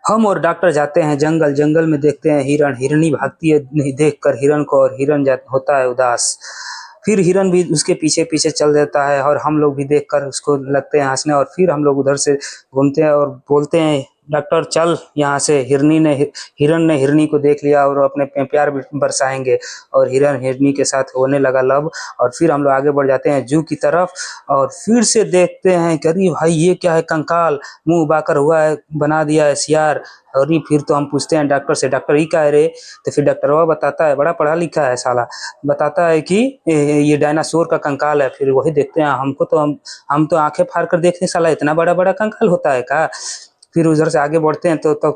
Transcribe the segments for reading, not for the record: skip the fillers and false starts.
हम और डॉक्टर जाते हैं जंगल, जंगल में देखते हैं हिरण, हिरनी भागती है नहीं देखकर हिरण को और हिरण जा होता है उदास। फिर हिरण भी उसके पीछे-पीछे चल देता है और हम लोग भी देखकर उसको लगते हैं हँसने और फिर हम लोग उधर से घूमते हैं और बोलते हैं डॉक्टर चल यहाँ से हिरण ने हिरनी को देख लिया और अपने प्यार बरसाएँगे और हिरण हिरनी के साथ होने लगा लव और फिर हम लोग आगे बढ़ जाते हैं ज़ू की तरफ और फिर से देखते हैं कि अरे भाई ये क्या है कंकाल, मुँह उबाकर हुआ है, बना दिया है सियार। अरे फिर तो हम पूछते हैं डॉक्टर से डॉक्टर ये क्या है रे? तो फिर डॉक्टरवा बताता है, बड़ा पढ़ा लिखा है साला, बताता है कि ये डायनासोर का कंकाल है। फिर वही देखते हैं, हम तो आंखें फाड़ कर देखते हैं साला इतना बड़ा बड़ा कंकाल होता है का। फिर उधर से आगे बढ़ते हैं तो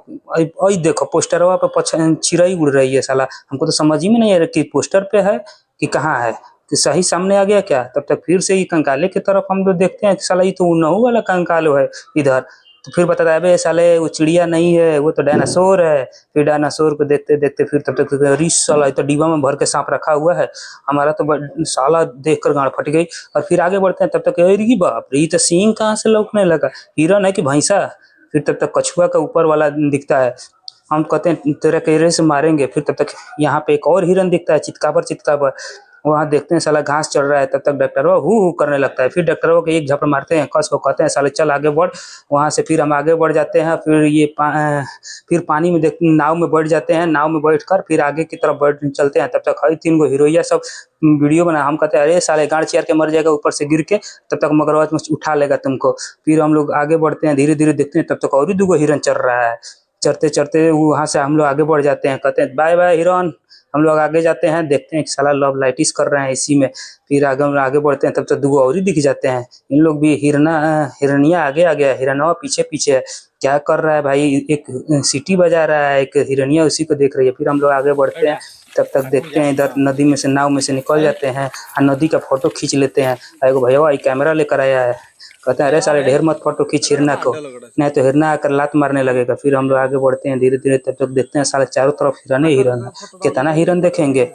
अई देखो पोस्टरवा पे चिड़ई उड़ रही है साला, हमको तो समझ ही में नहीं आ रहा कि पोस्टर पे है कि कहाँ है, कि सही सामने आ गया क्या। तब तक फिर से ये कंकाले की तरफ हम लोग देखते हैं कि साला ये तो उन्नहू वाला कंकाल है इधर। तो फिर बताता है बे साले वो चिड़िया नहीं है, वो तो डायनासोर है। फिर डायनासोर को देखते देखते फिर तब तक अरे साला ये तो डिब्बा में भर के सांप रखा हुआ है। हमारा तो साला देख कर गांड फट गई। और फिर आगे बढ़ते हैं तब तक अरे बाप रे ये तो सींग कहाँ से लौकने लगा, हिरन है कि भैंसा। फिर तब तक कछुआ का ऊपर वाला दिखता है, हम कहते हैं तेरे कैरे से मारेंगे। फिर तब तक यहाँ पे एक और हिरन दिखता है चितकाबर चितकाबर, वहाँ देखते हैं साला घास चल रहा है। तब तक डॉक्टरवा हु हु करने लगता है। फिर डॉक्टरवा को एक झपड़ मारते हैं, कस को कहते हैं साले चल आगे बढ़। वहाँ से फिर हम आगे बढ़ जाते हैं। फिर पानी में देख नाव में बैठ जाते हैं, नाव में बैठकर फिर आगे की तरफ बैठ चलते हैं। तब तक हई 3 गो हीरोइया सब वीडियो बना, हम कहते हैं अरे साले गाड़ चेयर के मर जाएगा ऊपर से गिर के, तब तक मगरमच्छ उठा लेगा तुमको। फिर हम लोग आगे बढ़ते हैं, धीरे धीरे देखते हैं तब तक और भी 2 गो हिरन चल रहा है। चढ़ते चढ़ते वहाँ से हम लोग आगे बढ़ जाते हैं, कहते हैं बाय बाय हिरन। हम लोग आगे जाते हैं, देखते हैं कि साला लव लाइटिस कर रहे हैं इसी में। फिर आगे बढ़ते हैं तब तक 2 गो और ही दिख जाते हैं, इन लोग भी हिरनिया आगे आ गया, हिरनवा पीछे पीछे है। क्या कर रहा है भाई, एक सीटी बजा रहा है, एक हिरनिया उसी को देख रही है। फिर हम लोग आगे बढ़ते हैं, तब तक देखते हैं इधर नदी में से नाव में से निकल जाते हैं और नदी का फोटो खींच लेते हैं। एगो भैया कैमरा लेकर आया है, कहते हैं अरे साले ढेर मत फोटो खींच हिरना को, नहीं तो हिरना आकर लात मारने लगेगा। फिर हम लोग आगे बढ़ते हैं धीरे धीरे, तब तक देखते हैं साले चारों तरफ हिरन ही हिरन है, कितना हिरन देखेंगे।